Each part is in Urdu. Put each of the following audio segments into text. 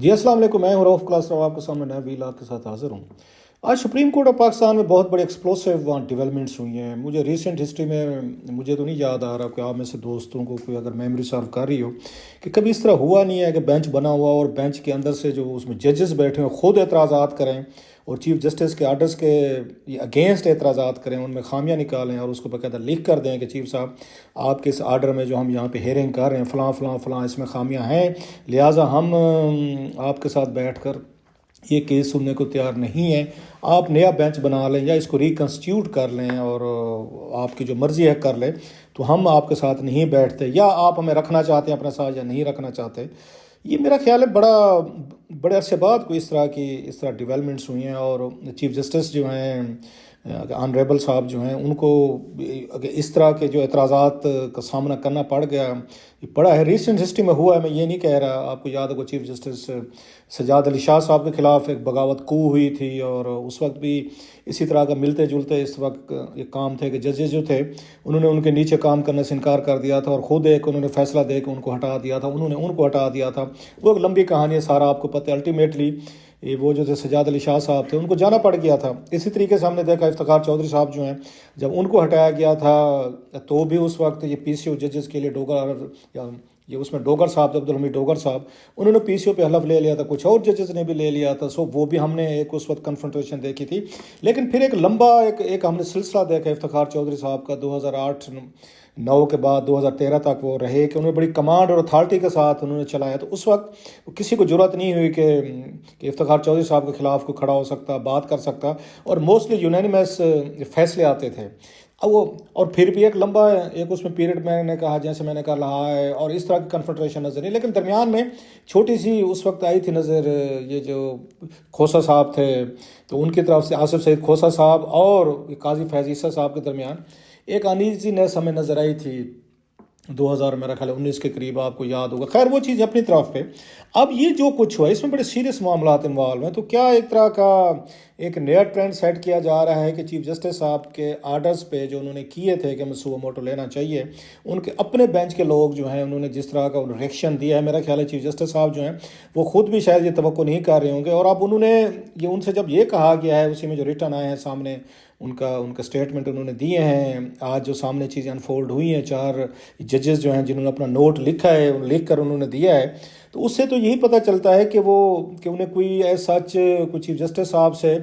جی السلام علیکم، میں ہوں رؤف کلاس آپ کے سامنے نیا ویلاگ کے ساتھ حاضر ہوں۔ آج سپریم کورٹ آف پاکستان میں بہت بڑے ایکسپلوسیو ڈیولپمنٹس ہوئی ہیں۔ مجھے ریسنٹ ہسٹری میں مجھے تو نہیں یاد آ رہا کہ آپ میں سے دوستوں کو کوئی اگر میموری سرو کر رہی ہو کہ کبھی اس طرح ہوا نہیں ہے کہ بینچ بنا ہوا اور بینچ کے اندر سے جو اس میں ججز بیٹھے ہیں خود اعتراضات کریں اور چیف جسٹس کے آرڈرز کے اگینسٹ اعتراضات کریں، ان میں خامیاں نکالیں اور اس کو باقاعدہ لکھ کر دیں کہ چیف صاحب آپ کے اس آرڈر میں جو ہم یہاں پہ ہیئرنگ کر رہے ہیں فلاں فلاں فلاں اس میں خامیاں ہیں، لہٰذا ہم آپ کے ساتھ بیٹھ کر یہ کیس سننے کو تیار نہیں ہے، آپ نیا بینچ بنا لیں یا اس کو ریکنسٹیوٹ کر لیں اور آپ کی جو مرضی ہے کر لیں، تو ہم آپ کے ساتھ نہیں بیٹھتے، یا آپ ہمیں رکھنا چاہتے ہیں اپنے ساتھ یا نہیں رکھنا چاہتے۔ یہ میرا خیال ہے بڑے عرصے بعد کوئی اس طرح ڈیولپمنٹس ہوئی ہیں، اور چیف جسٹس جو ہیں آنریبل صاحب جو ہیں ان کو اس طرح کے جو اعتراضات کا سامنا کرنا پڑ گیا، یہ پڑا ہے ریسنٹ ہسٹری میں ہوا ہے۔ میں یہ نہیں کہہ رہا، آپ کو یاد ہوگا چیف جسٹس سجاد علی شاہ صاحب کے خلاف ایک بغاوت کو ہوئی تھی، اور اس وقت بھی اسی طرح کا ملتے جلتے اس وقت ایک کام تھے کہ ججز جو تھے انہوں نے ان کے نیچے کام کرنے سے انکار کر دیا تھا، اور خود ایک انہوں نے فیصلہ دے کے ان کو ہٹا دیا تھا، انہوں نے ان کو ہٹا دیا تھا۔ وہ ایک لمبی کہانی ہے، سارا آپ کو پتہ ہے۔ الٹیمیٹلی وہ جو تھے سجاد علی شاہ صاحب تھے ان کو جانا پڑ گیا تھا۔ اسی طریقے سے ہم نے دیکھا افتخار چودھری صاحب جو ہیں، جب ان کو ہٹایا گیا تھا تو بھی اس وقت یہ پی سی او ججز کے لیے یہ اس میں ڈوگر صاحب، عبدالحمید ڈوگر صاحب، انہوں نے پی سی او پہ حلف لے لیا تھا، کچھ اور ججز نے بھی لے لیا تھا، وہ بھی ہم نے ایک اس وقت کنفرنٹیشن دیکھی تھی۔ لیکن پھر ایک لمبا ایک ہم نے سلسلہ دیکھا افتخار چودھری صاحب کا 2008-9 کے بعد 2013 تک وہ رہے کہ انہوں نے بڑی کمانڈ اور اتھارٹی کے ساتھ انہوں نے چلایا۔ تو اس وقت کسی کو جرأت نہیں ہوئی کہ افتخار چودھری صاحب کے خلاف کوئی کھڑا ہو سکتا، بات کر سکتا، اور موسٹلی یونینیمس فیصلے آتے تھے۔ اور پھر بھی ایک لمبا ایک اس میں پیریڈ میں نے کہا، جیسے میں نے کہا رہا ہے، اور اس طرح کی کنفرنٹریشن نظر نہیں، لیکن درمیان میں چھوٹی سی اس وقت آئی تھی نظر، یہ جو کھوسا صاحب تھے تو ان کی طرف سے آصف سعید کھوسا صاحب اور قاضی فیض عیسیٰ صاحب کے درمیان ایک انیزی نیس ہمیں نظر آئی تھی 2000 میرا خیال 19 کے قریب، آپ کو یاد ہوگا۔ خیر وہ چیز اپنی طرف پہ۔ اب یہ جو کچھ ہوا اس میں بڑے سیریس معاملات انوالو ہیں، تو کیا ایک طرح کا ایک نیا ٹرینڈ سیٹ کیا جا رہا ہے کہ چیف جسٹس صاحب کے آرڈرز پہ جو انہوں نے کیے تھے کہ سو موٹو لینا چاہیے، ان کے اپنے بینچ کے لوگ جو ہیں انہوں نے جس طرح کا ریئیکشن دیا ہے، میرا خیال ہے چیف جسٹس صاحب جو ہیں وہ خود بھی شاید یہ توقع نہیں کر رہے ہوں گے، اور اب انہوں نے یہ ان سے جب یہ کہا گیا ہے، اسی میں جو ریٹن آئے ہیں سامنے ان کا اسٹیٹمنٹ انہوں نے دیے ہیں، آج جو سامنے چیزیں انفولڈ ہوئی ہیں، 4 ججز جو ہیں جنہوں نے اپنا نوٹ لکھا ہے، لکھ کر انہوں نے دیا ہے، تو اس سے تو یہی پتہ چلتا ہے کہ انہیں کوئی ایسا کوئی چیف جسٹس صاحب سے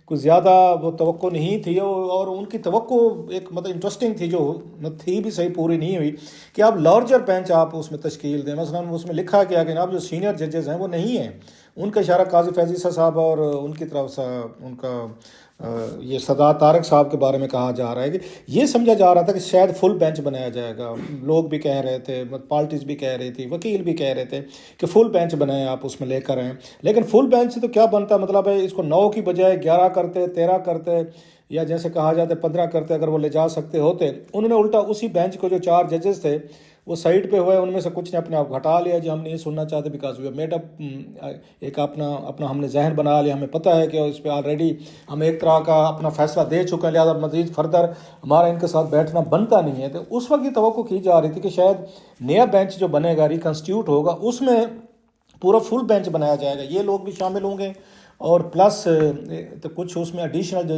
کوئی زیادہ وہ توقع نہیں تھی، اور ان کی توقع ایک انٹرسٹنگ تھی، جو تھی بھی صحیح پوری نہیں ہوئی، کہ آپ لارجر بینچ آپ اس میں تشکیل دیں۔ مثلا اس میں لکھا گیا کہ اب جو سینئر ججز ہیں وہ نہیں ہیں، ان کا اشارہ قاضی فیض عیسیٰ صاحب اور ان کی طرف سے ان کا یہ سادات طارق صاحب کے بارے میں کہا جا رہا ہے کہ یہ سمجھا جا رہا تھا کہ شاید فل بینچ بنایا جائے گا۔ لوگ بھی کہہ رہے تھے، پارٹیز بھی کہہ رہی تھی، وکیل بھی کہہ رہے تھے کہ فل بینچ بنائیں، آپ اس میں لے کر آئیں۔ لیکن فل بینچ سے تو کیا بنتا، مطلب ہے اس کو 9 کی بجائے 11 کرتے، 13 کرتے، یا جیسے کہا جاتا ہے 15 کرتے اگر وہ لے جا سکتے ہوتے۔ انہوں نے الٹا اسی بینچ کو جو 4 ججز تھے وہ سائڈ پہ ہوئے، ان میں سے کچھ نے اپنے آپ ہٹا لیا، جو ہم نہیں سننا چاہتے، بیکاز وی میڈ اپ ایک اپنا ہم نے ذہن بنا لیا، ہمیں پتہ ہے کہ اس پہ آلریڈی ہم ایک طرح کا اپنا فیصلہ دے چکے ہیں، لہٰذا مزید فردر ہمارا ان کے ساتھ بیٹھنا بنتا نہیں ہے۔ تو اس وقت یہ توقع کی جا رہی تھی کہ شاید نیا بینچ جو بنے گا، ریکنسٹیوٹ ہوگا، اس میں پورا فل بینچ بنایا جائے گا، یہ لوگ بھی شامل ہوں گے، اور پلس تو کچھ اس میں ایڈیشنل جو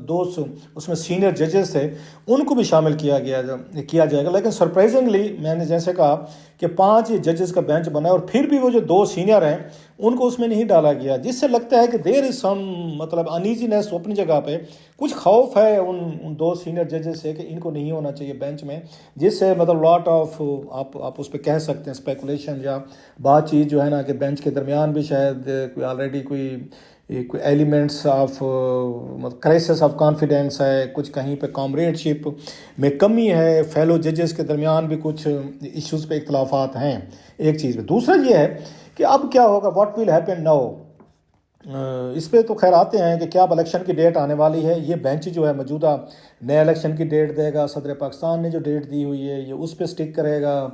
2 اس میں سینئر ججز تھے ان کو بھی شامل کیا جائے گا۔ لیکن سرپرائزنگلی میں نے جیسے کہا کہ 5 ججز کا بینچ بنا ہے، اور پھر بھی وہ جو 2 سینئر ہیں ان کو اس میں نہیں ڈالا گیا، جس سے لگتا ہے کہ دیر از سم انیزینس اپنی جگہ پہ، کچھ خوف ہے ان 2 سینئر ججز سے کہ ان کو نہیں ہونا چاہیے بینچ میں، جس سے لاٹ آف آپ اس پہ کہہ سکتے ہیں اسپیکولیشن یا بات چیت جو ہے نا کہ بینچ کے درمیان بھی شاید کوئی آلریڈی کوئی elements of crisis of confidence ہے، کچھ کہیں پہ کامریڈ شپ میں کمی ہے، فیلو ججز کے درمیان بھی کچھ ایشوز پہ اختلافات ہیں، ایک چیز پہ۔ دوسرا یہ ہے کہ اب کیا ہوگا، واٹ ول ہیپن ناؤ، اس پہ تو خیر آتے ہیں کہ کیا اب الیکشن کی ڈیٹ آنے والی ہے، یہ بینچ جو ہے موجودہ نئے الیکشن کی ڈیٹ دے گا، صدر پاکستان نے جو ڈیٹ دی ہوئی ہے یہ اس پہ سٹک کرے گا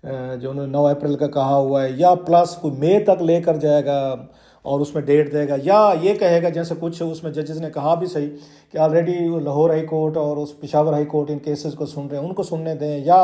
جو انہوں نے 9 اپریل کا کہا ہوا ہے، یا پلس کوئی مئی تک لے کر جائے گا، اور اس میں ڈیٹ دے گا، یا یہ کہے گا جیسے کچھ اس میں ججز نے کہا بھی صحیح کہ آلریڈی لاہور ہائی کورٹ اور اس پشاور ہائی کورٹ ان کیسز کو سن رہے ہیں، ان کو سننے دیں، یا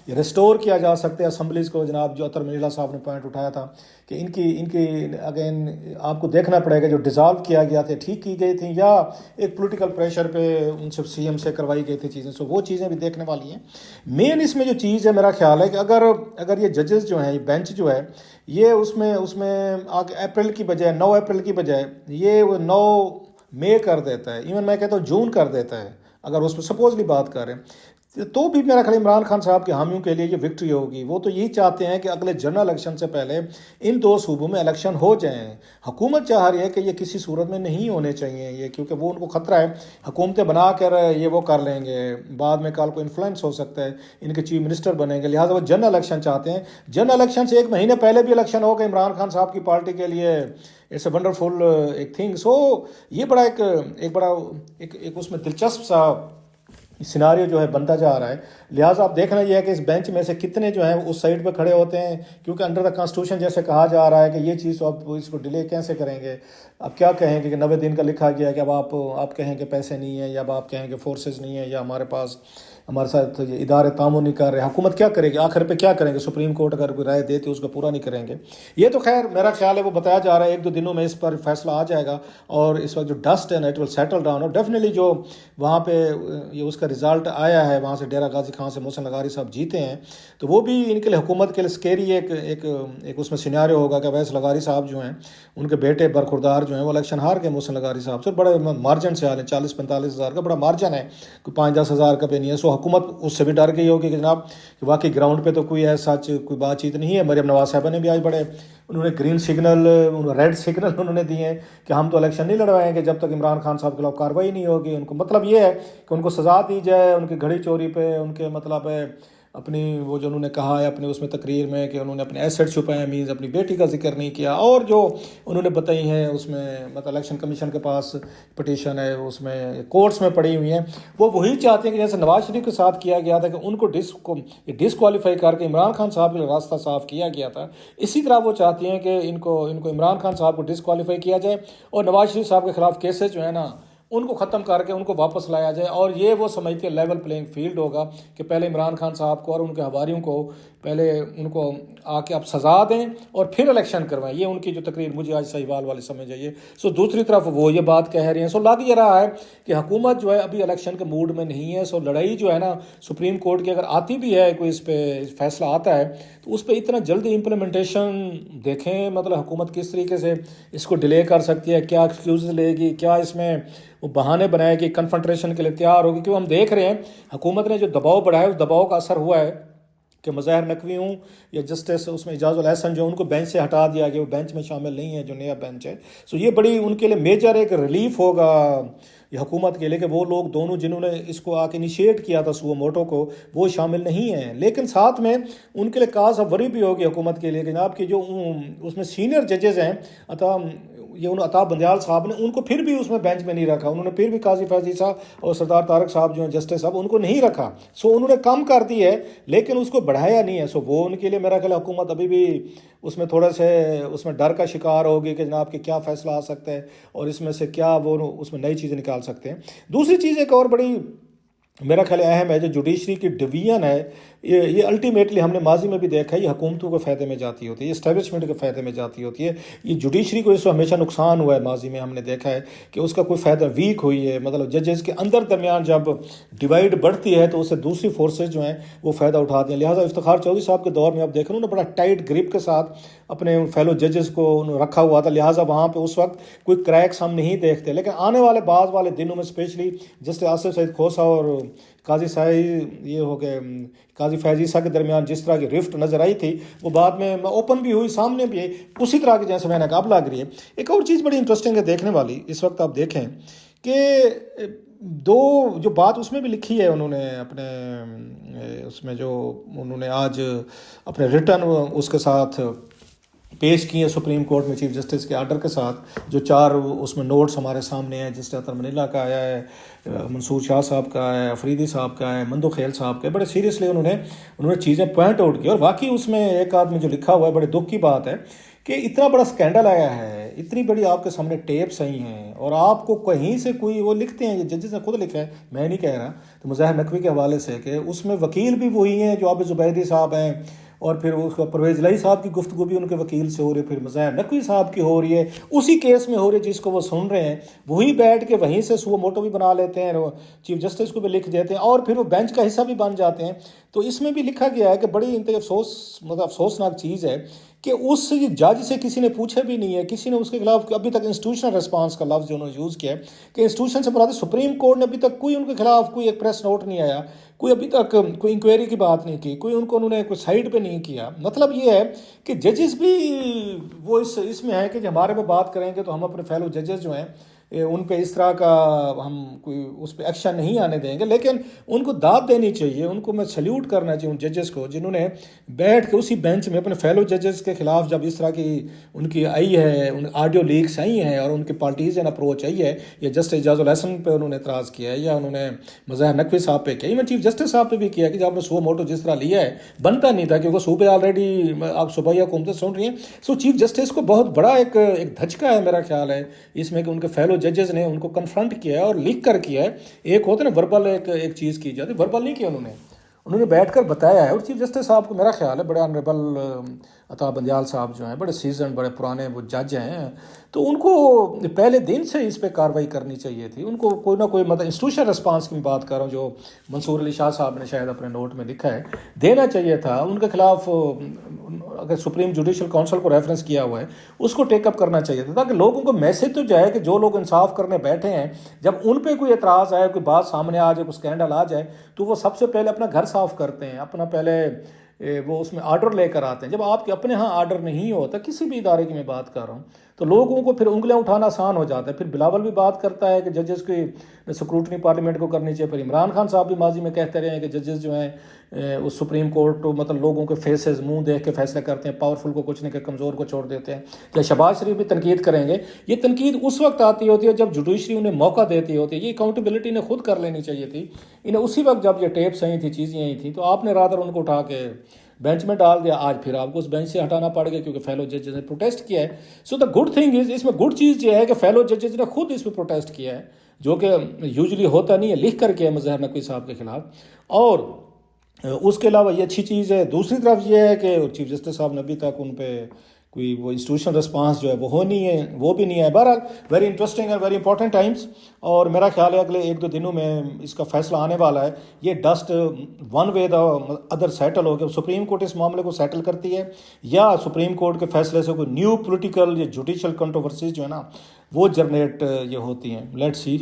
ریسٹور کیا جا سکتے ہیں اسمبلیز کو. جناب جو عطر منیلا صاحب نے پوائنٹ اٹھایا تھا کہ ان کی اگین آپ کو دیکھنا پڑے گا جو ڈیزالو کیا گیا تھے ٹھیک کی گئی تھیں یا ایک پولیٹیکل پریشر پہ ان سے سی ایم سے کروائی گئی تھی چیزیں. سو وہ چیزیں بھی دیکھنے والی ہیں. مین اس میں جو چیز ہے میرا خیال ہے کہ اگر یہ ججز جو ہیں، یہ بینچ جو ہے، یہ اس میں اپریل کی بجائے 9 اپریل کی بجائے یہ 9 مئی کر دیتا ہے، ایون میں کہتا ہوں جون کر دیتا ہے، اگر اس پہ سپوزلی بات کر رہے ہیں، تو بھی میرا خیال عمران خان صاحب کے حامیوں کے لیے یہ وکٹری ہوگی. وہ تو یہی چاہتے ہیں کہ اگلے جنرل الیکشن سے پہلے ان 2 صوبوں میں الیکشن ہو جائیں. حکومت چاہ رہی ہے کہ یہ کسی صورت میں نہیں ہونے چاہیے یہ، کیونکہ وہ ان کو خطرہ ہے حکومتیں بنا کر یہ وہ کر لیں گے، بعد میں کل کو انفلوئنس ہو سکتا ہے، ان کے چیف منسٹر بنیں گے، لہٰذا وہ جنرل الیکشن چاہتے ہیں. جنرل الیکشن سے 1 مہینے پہلے بھی الیکشن ہوگا عمران خان صاحب کی پارٹی کے لیے، اٹس اے ونڈرفل ایک تھنگ. سو یہ بڑا ایک اس میں دلچسپ سا سیناریو جو ہے بنتا جا رہا ہے. لہٰذا آپ دیکھنا یہ ہے کہ اس بینچ میں سے کتنے جو ہیں اس سائڈ پہ کھڑے ہوتے ہیں، کیونکہ انڈر دا کانسٹیٹیوشن جیسے کہا جا رہا ہے کہ یہ چیز تو آپ اس کو ڈیلے کیسے کریں گے. اب کیا کہیں گے کہ 90 دن کا لکھا گیا ہے کہ اب آپ کہیں کہ پیسے نہیں ہیں، یا اب آپ کہیں کہ فورسز نہیں ہیں، یا ہمارے ساتھ ادارے تعاون نہیں کر رہے. حکومت کیا کرے گی آخر پہ؟ کیا کریں گے؟ سپریم کورٹ اگر کوئی رائے دیتی اس کو پورا نہیں کریں گے. یہ تو خیر میرا خیال ہے وہ بتایا جا رہا ہے 1-2 دنوں میں اس پر فیصلہ آ جائے گا، اور اس وقت جو ڈسٹ ہے نا اٹ ول سیٹل ڈاؤن. اور ڈیفینیٹلی جو وہاں پہ یہ اس کا رزلٹ آیا ہے، وہاں سے ڈیرہ غازی خان سے محسن لغاری صاحب جیتے ہیں، تو وہ بھی ان کے لیے حکومت کے لیے اسکیری ایک اس میں سیناریو ہوگا کہ ویس لغاری صاحب جو ہیں ان کے بیٹے برخوردار جو ہیں وہ الیکشن ہار گئے محسن لغاری صاحب سے، بڑے مارجن سے آنے 40-45 ہزار کا بڑا مارجن ہے، کوئی 5-10 ہزار کا بھی نہیں ہے. سو حکومت اس سے بھی ڈر گئی ہوگی کہ جناب کہ واقعی گراؤنڈ پہ تو کوئی ایسا کوئی بات چیت نہیں ہے. مریم نواز صاحبہ نے بھی آج بڑے انہوں نے گرین سگنل ریڈ سگنل انہوں نے دیے ہیں کہ ہم تو الیکشن نہیں لڑوائیں گے جب تک عمران خان صاحب کے خلاف کارروائی نہیں ہوگی. ان کو مطلب یہ ہے کہ ان کو سزا دی جائے ان کی گھڑی چوری پہ، ان کے مطلب ہے اپنی وہ جو انہوں نے کہا ہے اپنے اس میں تقریر میں کہ انہوں نے اپنے ایسٹ چھپائے، مینز اپنی بیٹی کا ذکر نہیں کیا، اور جو انہوں نے بتائی ہیں اس میں مطلب الیکشن کمیشن کے پاس پٹیشن ہے اس میں کورٹس میں پڑی ہوئی ہیں، وہ وہی چاہتے ہیں کہ جیسے نواز شریف کے ساتھ کیا گیا تھا کہ ان کو ڈسکوالیفائی کر کے عمران خان صاحب کے لیے راستہ صاف کیا گیا تھا، اسی طرح وہ چاہتی ہیں کہ ان کو عمران خان صاحب کو ڈسکوالیفائی کیا جائے اور نواز شریف صاحب کے خلاف کیسز جو ہے نا ان کو ختم کر کے ان کو واپس لایا جائے. اور یہ وہ سمجھتے ہیں لیول پلینگ فیلڈ ہوگا کہ پہلے عمران خان صاحب کو اور ان کے حواریوں کو پہلے ان کو آ کے آپ سزا دیں اور پھر الیکشن کروائیں. یہ ان کی جو تقریر مجھے آج صحیحوال والے سمجھ آئیے. سو دوسری طرف وہ یہ بات کہہ رہی ہیں. سو لگ یہ رہا ہے کہ حکومت جو ہے ابھی الیکشن کے موڈ میں نہیں ہے. سو لڑائی جو ہے نا سپریم کورٹ کی اگر آتی بھی ہے کوئی اس پہ فیصلہ آتا ہے تو اس پہ اتنا جلدی امپلیمنٹیشن دیکھیں مطلب حکومت کس طریقے سے اس کو ڈیلے کر سکتی ہے، کیا ایکسکیوز لے گی، کیا اس میں وہ بہانے بنائے گی، کنفرنٹریشن کے لیے تیار ہوگی. کیوں ہم دیکھ رہے ہیں حکومت نے جو دباؤ بڑھایا اس دباؤ کا اثر ہوا ہے کہ مظاہر نقوی ہوں یا جسٹس اس میں اعجاز الحسن جو ان کو بینچ سے ہٹا دیا گیا، وہ بینچ میں شامل نہیں ہے جو نیا بینچ ہے. سو یہ بڑی ان کے لیے میجر ایک ریلیف ہوگا یہ حکومت کے لیے کہ وہ لوگ دونوں جنہوں نے اس کو آ کے انیشیٹ کیا تھا سو موٹو کو وہ شامل نہیں ہیں. لیکن ساتھ میں ان کے لیے کاز آف وری بھی ہوگی حکومت کے لیے کہ جناب کہ جو اس میں سینئر ججز ہیں عطا بندیال صاحب نے ان کو پھر بھی اس میں بینچ میں نہیں رکھا. انہوں نے پھر بھی قاضی فیضی صاحب اور سردار طارق صاحب جو ہیں جسٹس صاحب ان کو نہیں رکھا. سو انہوں نے کم کر دی ہے لیکن اس کو بڑھایا نہیں ہے. سو وہ ان کے لیے میرا خیال حکومت ابھی بھی اس میں تھوڑے سے اس میں ڈر کا شکار ہوگی کہ جناب کہ کیا فیصلہ آ سکتا ہے اور اس میں سے کیا وہ اس میں نئی چیزیں نکال سکتے ہیں. دوسری چیز ایک اور بڑی میرا خیال اہم ہے جو جوڈیشری کی ڈویژن ہے یہ الٹیمیٹلی ہم نے ماضی میں بھی دیکھا ہے یہ حکومتوں کے فائدے میں جاتی ہوتی ہے، یہ اسٹیبلشمنٹ کے فائدے میں جاتی ہوتی ہے. یہ جوڈیشری کو اس سے ہمیشہ نقصان ہوا ہے ماضی میں ہم نے دیکھا ہے کہ اس کا کوئی فائدہ ویک ہوئی ہے. مطلب ججز کے اندر درمیان جب ڈیوائڈ بڑھتی ہے تو اس سے دوسری فورسز جو ہیں وہ فائدہ اٹھاتی ہیں. لہٰذا افتخار چودھری صاحب کے دور میں آپ دیکھ رہے ہیں بڑا ٹائٹ گرپ کے ساتھ اپنے فیلو ججز کو رکھا ہوا تھا. لہٰذا وہاں پہ اس وقت کوئی کریکس ہم نہیں دیکھتے. لیکن آنے والے بعض والے دنوں میں اسپیشلی جسٹس آصف سعید کھوسہ اور قاضی قاضی فیض عیسیٰ کے درمیان جس طرح کی رفٹ نظر آئی تھی وہ بعد میں اوپن بھی ہوئی سامنے بھی ہے اسی طرح کی جیسے میں نے کہا اب لگ رہی ہے. ایک اور چیز بڑی انٹرسٹنگ ہے دیکھنے والی اس وقت آپ دیکھیں کہ جو بات اس میں بھی لکھی ہے انہوں نے اپنے اس میں جو انہوں نے آج اپنے ریٹن اس کے ساتھ پیش کی ہے سپریم کورٹ میں چیف جسٹس کے آرڈر کے ساتھ جو 4 اس میں نوٹس ہمارے سامنے ہیں جس عطر منیلا کا آیا ہے، منصور شاہ صاحب کا ہے، افریدی صاحب کا ہے، مندو خیل صاحب کا ہے. بڑے سیریسلی انہوں نے چیزیں پوائنٹ آؤٹ کی اور واقعی اس میں ایک آدمی جو لکھا ہوا ہے بڑے دکھ کی بات ہے کہ اتنا بڑا سکینڈل آیا ہے، اتنی بڑی آپ کے سامنے ٹیپس آئی ہیں، اور آپ کو کہیں سے کوئی وہ لکھتے ہیں، ججز نے خود لکھا ہے، میں نہیں کہہ رہا، تو مظاہر نقوی کے حوالے سے کہ اس میں وکیل بھی وہی ہیں جو عابد زبیدی صاحب ہیں، اور پھر اس کا پرویز الہی صاحب کی گفتگو بھی ان کے وکیل سے ہو رہی ہے، پھر مظاہر نقوی صاحب کی ہو رہی ہے، اسی کیس میں ہو رہی ہے جس کو وہ سن رہے ہیں، وہی بیٹھ کے وہیں سے سو موٹو بھی بنا لیتے ہیں، چیف جسٹس کو بھی لکھ دیتے ہیں، اور پھر وہ بینچ کا حصہ بھی بن جاتے ہیں۔ تو اس میں بھی لکھا گیا ہے کہ بڑی انتہائی افسوسناک چیز ہے کہ اس جج سے کسی نے پوچھا بھی نہیں ہے، کسی نے اس کے خلاف ابھی تک انسٹیٹیوشنل رسپانس کا لفظ جو انہوں نے یوز کیا ہے کہ انسٹیٹیوشن سے مراد ہے سپریم کورٹ نے ابھی تک کوئی ان کے خلاف کوئی ایک پریس نوٹ نہیں آیا، کوئی ابھی تک کوئی انکوائری کی بات نہیں کی، کوئی انہوں نے کوئی سائڈ پہ نہیں کیا۔ مطلب یہ ہے کہ ججز بھی وہ اس میں ہے کہ جب ہمارے میں بات کریں گے تو ہم اپنے فیلو ججز جو ہیں ان پہ اس طرح کا ہم کوئی اس پہ ایکشن نہیں آنے دیں گے، لیکن ان کو داد دینی چاہیے، ان کو میں سلیوٹ کرنا چاہیے ان ججز کو جنہوں نے بیٹھ کے اسی بینچ میں اپنے فیلو ججز کے خلاف جب اس طرح کی ان کی آئی ہے، ان آڈیو لیکس آئی ہیں اور ان کی پارٹیزن اپروچ آئی ہے، یا جسٹس اعجاز الحسن پہ انہوں نے اعتراض کیا ہے، یا انہوں نے مظاہر نقوی صاحب پہ کیا، ایون چیف جسٹس صاحب پہ بھی کیا کہ جب آپ نے سو موٹو جس طرح لیا ہے بنتا نہیں تھا، کیونکہ صوبے آلریڈی آپ صوبائی حکومتیں سن رہی ہیں۔ سو چیف جسٹس کو بہت بڑا ایک دھچکا ہے میرا خیال ہے اس میں کہ ان کے فیلو ججز نے ان کو کنفرنٹ کیا ہے اور لکھ کر کیا ہے۔ ایک ہوتا ہے نا وربل ایک چیز کی جاتی، وربل نہیں کیا انہوں نے بیٹھ کر بتایا ہے، اور چیف جسٹس صاحب کو میرا خیال ہے بڑے آنریبل عطا بندیال صاحب جو ہیں بڑے سیزن بڑے پرانے وہ جج ہیں، تو ان کو پہلے دن سے اس پہ کارروائی کرنی چاہیے تھی، ان کو کوئی نہ کوئی مطلب انسٹیٹیوشن رسپانس کی میں بات کر رہا ہوں جو منصور علی شاہ صاحب نے شاید اپنے نوٹ میں لکھا ہے، دینا چاہیے تھا ان کے خلاف۔ اگر سپریم جوڈیشل کونسل کو ریفرنس کیا ہوا ہے اس کو ٹیک اپ کرنا چاہیے تھا، تاکہ لوگوں کو میسج تو جائے کہ جو لوگ انصاف کرنے بیٹھے ہیں جب ان پہ کوئی اعتراض آئے، کوئی بات سامنے آ جائے، کوئی اسکینڈل آ جائے، تو وہ سب سے پہلے اپنا گھر صاف کرتے ہیں، اپنا پہلے وہ اس میں آرڈر لے کر آتے ہیں۔ جب آپ کے اپنے ہاں آرڈر نہیں ہوتا کسی بھی ادارے کی میں بات کر رہا ہوں تو لوگوں کو پھر انگلیاں اٹھانا آسان ہو جاتا ہے۔ پھر بلاول بھی بات کرتا ہے کہ ججز کی سکروٹنی پارلیمنٹ کو کرنی چاہیے، پھر عمران خان صاحب بھی ماضی میں کہتے رہے ہیں کہ ججز جو ہیں اس سپریم کورٹ مطلب لوگوں کے فیسز منہ دیکھ کے فیصلے کرتے ہیں، پاورفل کو کچھ نہیں کہ کمزور کو چھوڑ دیتے ہیں۔ یا شہباز شریف بھی تنقید کریں گے، یہ تنقید اس وقت آتی ہوتی ہے جب جوڈیشری انہیں موقع دیتی ہوتی ہے، یہ اکاؤنٹیبلٹی انہیں خود کر لینی چاہیے تھی، انہیں اسی وقت جب یہ ٹیپس آئی تھیں، چیزیں آئی تھیں، تو آپ نے رادر ان کو اٹھا کے بینچ میں ڈال دیا۔ آج پھر آپ کو اس بینچ سے ہٹانا پڑ گیا کیونکہ فیلو ججز نے پروٹیسٹ کیا ہے۔ سو دا گڈ تھنگ از، اس میں گڈ چیز یہ ہے کہ فیلو ججز نے خود اس پہ پروٹیسٹ کیا ہے، جو کہ یوزلی ہوتا نہیں ہے، لکھ کر کیا ہے مظاہر نقوی صاحب کے خلاف۔ اور اس کے علاوہ یہ اچھی چیز ہے۔ دوسری طرف یہ ہے کہ چیف جسٹس صاحب نے ابھی تک ان پہ کوئی وہ انسٹیٹیوشن رسپانس جو ہے وہ نہیں ہے، وہ بھی نہیں ہے۔ بہرحال very interesting and very important Times, اور میرا خیال ہے اگلے ایک دو دنوں میں اس کا فیصلہ آنے والا ہے۔ یہ ڈسٹ one way the other settle ہو گیا، سپریم کورٹ اس معاملے کو سیٹل کرتی ہے یا سپریم کورٹ کے فیصلے سے کوئی نیو پولیٹیکل یا جوڈیشل کنٹروورسیز جو ہے نا وہ جنریٹ یہ ہوتی ہیں۔ Let's see.